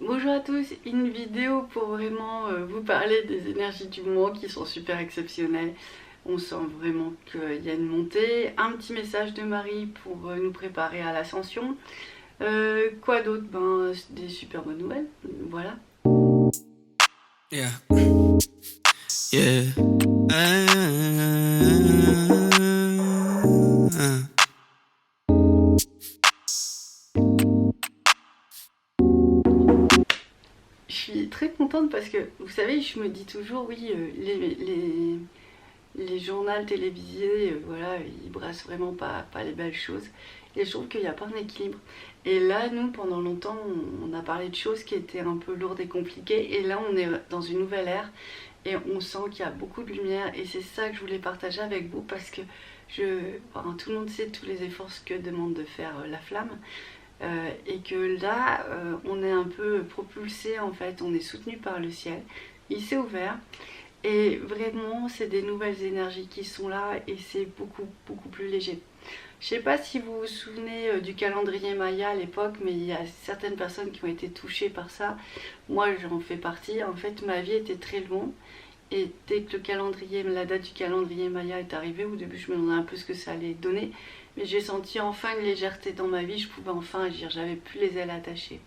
Bonjour à tous, une vidéo pour vraiment vous parler des énergies du mois qui sont super exceptionnelles. On sent vraiment qu'il y a une montée. Un petit message de Marie pour nous préparer à l'ascension. Quoi d'autre? Des super bonnes nouvelles. Voilà. Yeah. Yeah. Je suis très contente parce que, vous savez, je me dis toujours, oui, les journaux télévisés, voilà, ils brassent vraiment pas les belles choses. Et je trouve qu'il n'y a pas un équilibre. Et là, nous, pendant longtemps, on a parlé de choses qui étaient un peu lourdes et compliquées. Et là, on est dans une nouvelle ère. Et on sent qu'il y a beaucoup de lumière. Et c'est ça que je voulais partager avec vous parce que tout le monde sait tous les efforts que demande de faire la flamme. Et que là, on est un peu propulsé, en fait. On est soutenu par le ciel. Il s'est ouvert. Et vraiment, c'est des nouvelles énergies qui sont là et c'est beaucoup plus léger. Je sais pas si vous vous souvenez du calendrier Maya à l'époque, mais il y a certaines personnes qui ont été touchées par ça. Moi, j'en fais partie. En fait, ma vie était très longue. Et dès que la date du calendrier Maya est arrivée, au début, je me demandais un peu ce que ça allait donner. Mais j'ai senti enfin une légèreté dans ma vie. Je pouvais enfin agir. J'avais plus les ailes attachées.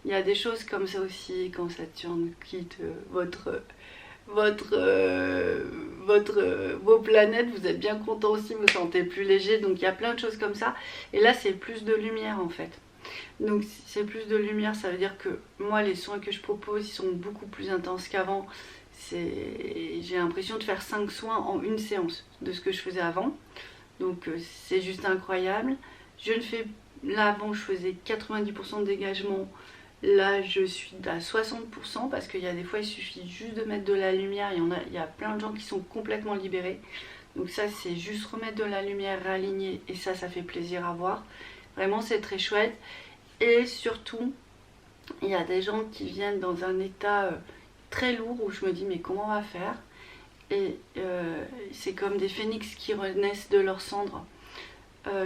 Il y a des choses comme ça aussi quand Saturne quitte vos planètes, vous êtes bien content aussi, vous vous sentez plus léger, donc il y a plein de choses comme ça. Et là, c'est plus de lumière en fait. Donc c'est plus de lumière, ça veut dire que moi, les soins que je propose, ils sont beaucoup plus intenses qu'avant. J'ai l'impression de faire 5 soins en une séance de ce que je faisais avant. Donc c'est juste incroyable. Je ne fais Là avant, je faisais 90% de dégagement. Là, je suis à 60% parce qu'il y a des fois, il suffit juste de mettre de la lumière. Il y a plein de gens qui sont complètement libérés. Donc ça, c'est juste remettre de la lumière, réaligner. Et ça fait plaisir à voir. Vraiment, c'est très chouette. Et surtout, il y a des gens qui viennent dans un état très lourd où je me dis, mais comment on va faire? Et c'est comme des phénix qui renaissent de leurs cendres.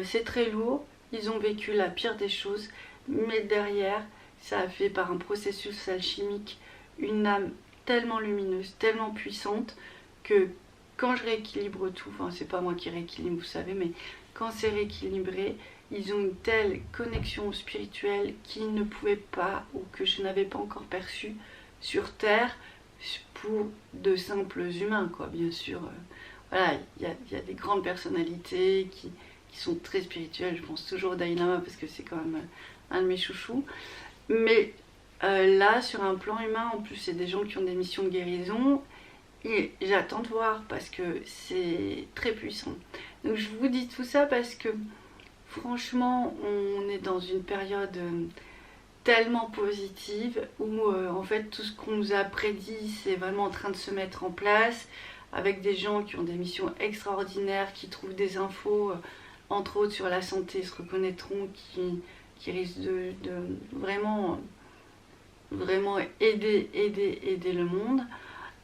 C'est très lourd. Ils ont vécu la pire des choses. Mais derrière, ça a fait par un processus alchimique une âme tellement lumineuse, tellement puissante que quand je rééquilibre tout, enfin c'est pas moi qui rééquilibre, vous savez, mais quand c'est rééquilibré, ils ont une telle connexion spirituelle qu'ils ne pouvaient pas ou que je n'avais pas encore perçue sur Terre pour de simples humains, quoi. Bien sûr, voilà, il y a des grandes personnalités qui sont très spirituelles. Je pense toujours à Dalai Lama parce que c'est quand même un de mes chouchous. Mais là, sur un plan humain, en plus, c'est des gens qui ont des missions de guérison. Et j'attends de voir parce que c'est très puissant. Donc je vous dis tout ça parce que franchement, on est dans une période tellement positive où en fait tout ce qu'on nous a prédit, c'est vraiment en train de se mettre en place avec des gens qui ont des missions extraordinaires, qui trouvent des infos, entre autres sur la santé, se reconnaîtront, qui risquent de vraiment aider le monde.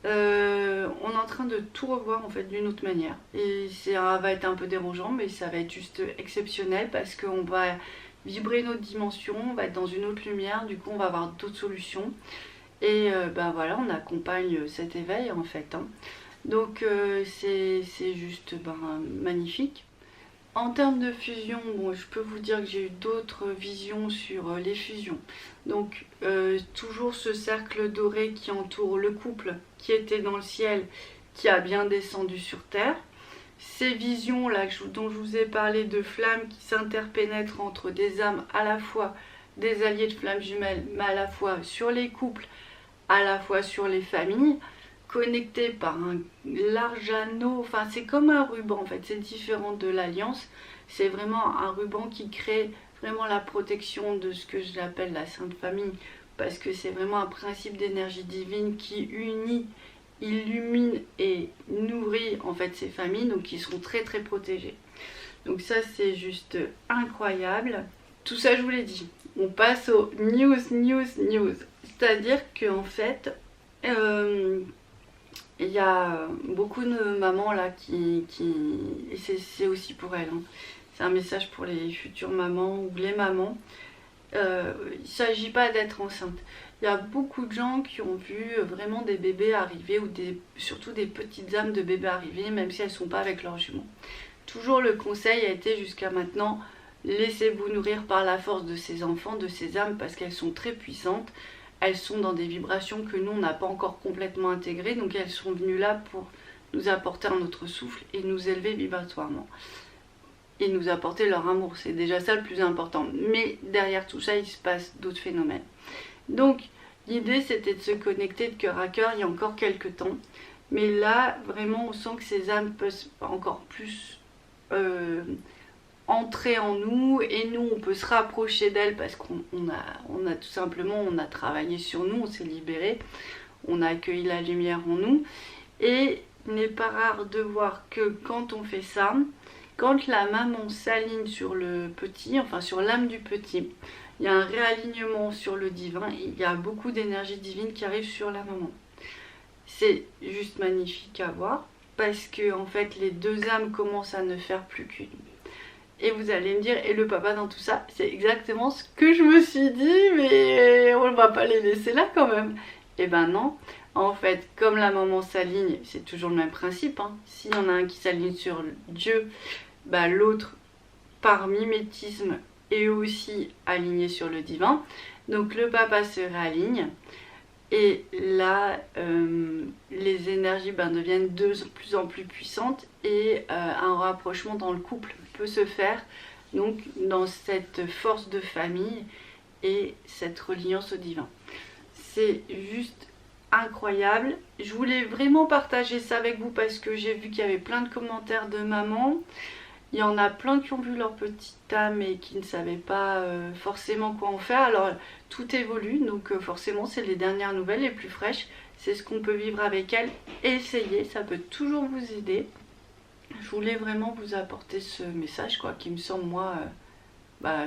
On est en train de tout revoir en fait d'une autre manière. Et ça va être un peu dérangeant, mais ça va être juste exceptionnel parce qu'on va vibrer une autre dimension, on va être dans une autre lumière, du coup on va avoir d'autres solutions. Et voilà, on accompagne cet éveil en fait. Hein. Donc c'est juste magnifique. En termes de fusion, bon, je peux vous dire que j'ai eu d'autres visions sur les fusions. Donc, toujours ce cercle doré qui entoure le couple qui était dans le ciel, qui a bien descendu sur terre. Ces visions-là dont je vous ai parlé de flammes qui s'interpénètrent entre des âmes à la fois des alliés de flammes jumelles, mais à la fois sur les couples, à la fois sur les familles, connecté par un large anneau, enfin c'est comme un ruban en fait, c'est différent de l'alliance, c'est vraiment un ruban qui crée vraiment la protection de ce que j'appelle la Sainte Famille, parce que c'est vraiment un principe d'énergie divine qui unit, illumine et nourrit en fait ces familles, donc ils seront très protégés. Donc ça c'est juste incroyable. Tout ça je vous l'ai dit. On passe aux news. C'est-à-dire qu'en fait, il y a beaucoup de mamans là et c'est aussi pour elles. Hein. C'est un message pour les futures mamans ou les mamans. il ne s'agit pas d'être enceinte. Il y a beaucoup de gens qui ont vu vraiment des bébés arriver, ou surtout des petites âmes de bébés arriver, même si elles ne sont pas avec leurs jumeaux. Toujours le conseil a été jusqu'à maintenant, laissez-vous nourrir par la force de ces enfants, de ces âmes, parce qu'elles sont très puissantes. Elles sont dans des vibrations que nous, on n'a pas encore complètement intégrées, donc elles sont venues là pour nous apporter un autre souffle et nous élever vibratoirement. Et nous apporter leur amour, c'est déjà ça le plus important. Mais derrière tout ça, il se passe d'autres phénomènes. Donc, l'idée, c'était de se connecter de cœur à cœur il y a encore quelques temps. Mais là, vraiment, on sent que ces âmes peuvent encore plus entrer en nous. Et nous, on peut se rapprocher d'elles parce qu'on a tout simplement, on a travaillé sur nous, on s'est libéré. On a accueilli la lumière en nous. Et il n'est pas rare de voir que quand on fait ça, quand la maman s'aligne sur le petit, enfin sur l'âme du petit, il y a un réalignement sur le divin, il y a beaucoup d'énergie divine qui arrive sur la maman. C'est juste magnifique à voir, parce que en fait les deux âmes commencent à ne faire plus qu'une. Et vous allez me dire, et le papa dans tout ça? C'est exactement ce que je me suis dit, mais on ne va pas les laisser là quand même. Eh ben non, en fait, comme la maman s'aligne, c'est toujours le même principe, hein. S'il y en a un qui s'aligne sur Dieu, bah, l'autre, par mimétisme, est aussi aligné sur le divin. Donc le papa se réaligne. Et là, les énergies deviennent de plus en plus puissantes et un rapprochement dans le couple peut se faire. Donc dans cette force de famille et cette reliance au divin. C'est juste incroyable. Je voulais vraiment partager ça avec vous parce que j'ai vu qu'il y avait plein de commentaires de mamans. Il y en a plein qui ont vu leur petite âme et qui ne savaient pas forcément quoi en faire. Alors tout évolue, donc forcément c'est les dernières nouvelles, les plus fraîches. C'est ce qu'on peut vivre avec elles. Essayez, ça peut toujours vous aider. Je voulais vraiment vous apporter ce message quoi, qui me semble moi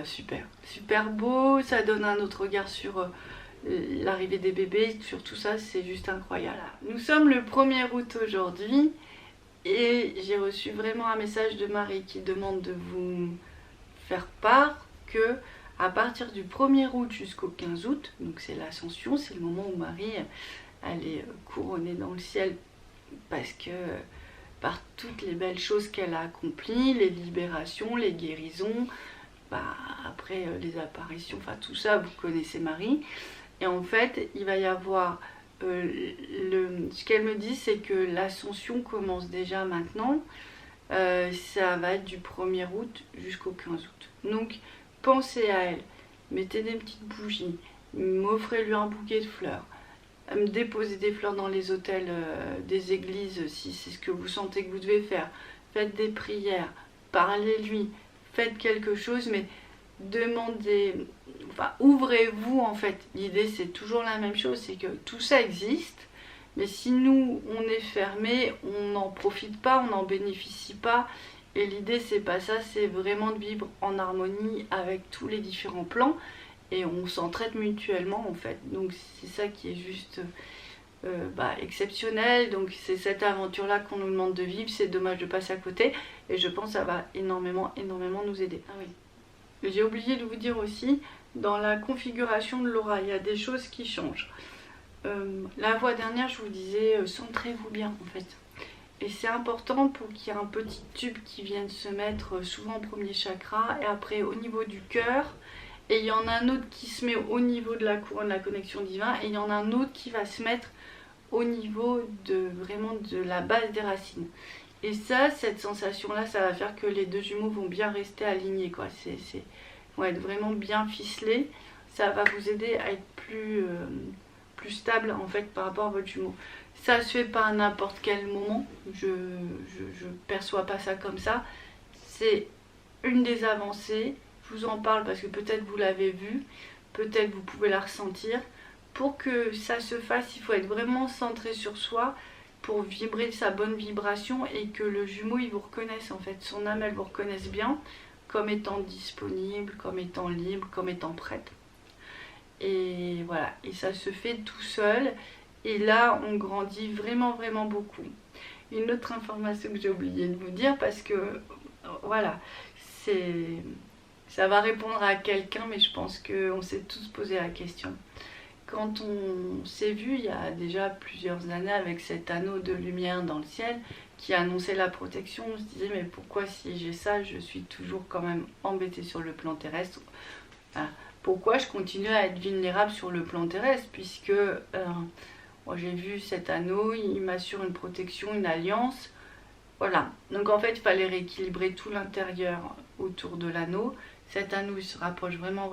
super. Super beau, ça donne un autre regard sur l'arrivée des bébés, sur tout ça, c'est juste incroyable. Nous sommes le 1er août aujourd'hui. Et j'ai reçu vraiment un message de Marie qui demande de vous faire part que à partir du 1er août jusqu'au 15 août, donc c'est l'ascension, c'est le moment où Marie elle est couronnée dans le ciel parce que par toutes les belles choses qu'elle a accomplies, les libérations, les guérisons, après les apparitions, enfin tout ça, vous connaissez Marie. Et en fait, il va y avoir ce qu'elle me dit, c'est que l'ascension commence déjà maintenant. Ça va être du 1er août jusqu'au 15 août. Donc pensez à elle, mettez des petites bougies, m'offrez-lui un bouquet de fleurs, déposez des fleurs dans les autels des églises si c'est ce que vous sentez que vous devez faire. Faites des prières, parlez-lui, faites quelque chose, mais demandez, ouvrez-vous en fait. L'idée c'est toujours la même chose, c'est que tout ça existe, mais si nous on est fermé, on n'en profite pas, on n'en bénéficie pas. Et l'idée c'est pas ça, c'est vraiment de vivre en harmonie avec tous les différents plans et on s'entraide mutuellement en fait. Donc c'est ça qui est juste exceptionnel. Donc c'est cette aventure là qu'on nous demande de vivre, c'est dommage de passer à côté et je pense que ça va énormément nous aider. Ah oui. J'ai oublié de vous dire aussi, dans la configuration de l'aura, il y a des choses qui changent. La fois dernière, je vous disais, centrez-vous bien en fait. Et c'est important pour qu'il y ait un petit tube qui vienne se mettre souvent au premier chakra et après au niveau du cœur. Et il y en a un autre qui se met au niveau de la couronne, la connexion divine. Et il y en a un autre qui va se mettre au niveau vraiment de la base des racines. Et ça, cette sensation-là, ça va faire que les deux jumeaux vont bien rester alignés, quoi. Vont être vraiment bien ficelés. Ça va vous aider à être plus stable, en fait, par rapport à votre jumeau. Ça se fait pas à n'importe quel moment. Je perçois pas ça comme ça. C'est une des avancées. Je vous en parle parce que peut-être vous l'avez vu. Peut-être vous pouvez la ressentir. Pour que ça se fasse, il faut être vraiment centré sur soi, pour vibrer sa bonne vibration et que le jumeau il vous reconnaisse en fait, son âme elle vous reconnaisse bien comme étant disponible, comme étant libre, comme étant prête. Et voilà, et ça se fait tout seul et là on grandit vraiment beaucoup. Une autre information que j'ai oublié de vous dire parce que voilà, c'est Ça va répondre à quelqu'un, mais je pense qu'on s'est tous posé la question. Quand on s'est vu il y a déjà plusieurs années avec cet anneau de lumière dans le ciel qui annonçait la protection, on se disait mais pourquoi si j'ai ça, je suis toujours quand même embêtée sur le plan terrestre. Voilà. Pourquoi je continue à être vulnérable sur le plan terrestre, puisque moi j'ai vu cet anneau, il m'assure une protection, une alliance. Voilà, donc en fait il fallait rééquilibrer tout l'intérieur autour de l'anneau. Cet anneau il se rapproche vraiment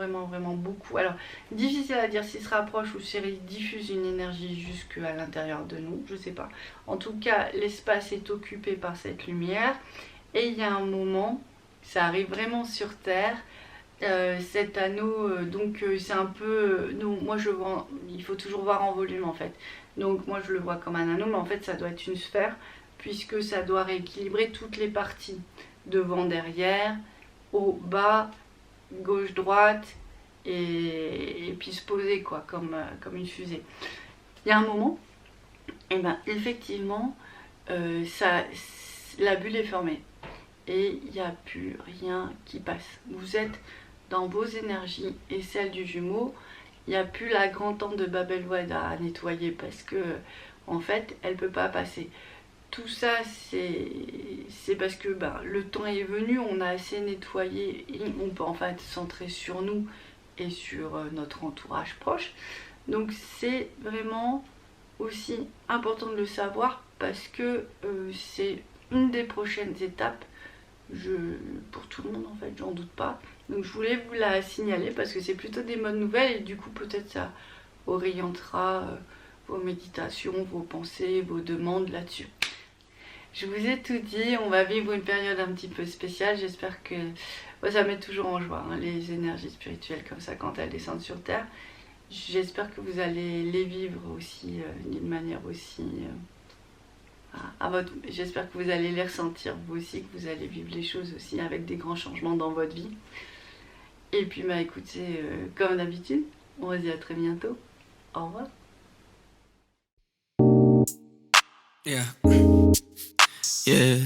beaucoup. Alors difficile à dire s'il se rapproche ou s'il diffuse une énergie jusqu'à l'intérieur de nous, je sais pas. En tout cas l'espace est occupé par cette lumière et il y a un moment, ça arrive vraiment sur Terre. Cet anneau, c'est un peu. Non, moi je vois. Il faut toujours voir en volume en fait. Donc moi je le vois comme un anneau, mais en fait ça doit être une sphère, puisque ça doit rééquilibrer toutes les parties. Devant, derrière, haut, bas, gauche, droite, et puis se poser quoi, comme une fusée. Il y a un moment, et ben effectivement, la bulle est fermée. Et il n'y a plus rien qui passe. Vous êtes dans vos énergies et celles du jumeau. Il n'y a plus la grande tente de Babel Wed à nettoyer parce que en fait elle ne peut pas passer. Tout ça c'est parce que le temps est venu, on a assez nettoyé et on peut en fait se centrer sur nous et sur notre entourage proche. Donc c'est vraiment aussi important de le savoir parce que c'est une des prochaines étapes pour tout le monde en fait, j'en doute pas. Donc je voulais vous la signaler parce que c'est plutôt des bonnes nouvelles et du coup peut-être ça orientera vos méditations, vos pensées, vos demandes là-dessus. Je vous ai tout dit, on va vivre une période un petit peu spéciale, j'espère que ça met toujours en joie hein, les énergies spirituelles comme ça quand elles descendent sur Terre. J'espère que vous allez les vivre aussi d'une manière aussi... J'espère que vous allez les ressentir vous aussi, que vous allez vivre les choses aussi avec des grands changements dans votre vie. Et puis écoutez, comme d'habitude, on se dit à très bientôt. Au revoir. Yeah. Yeah.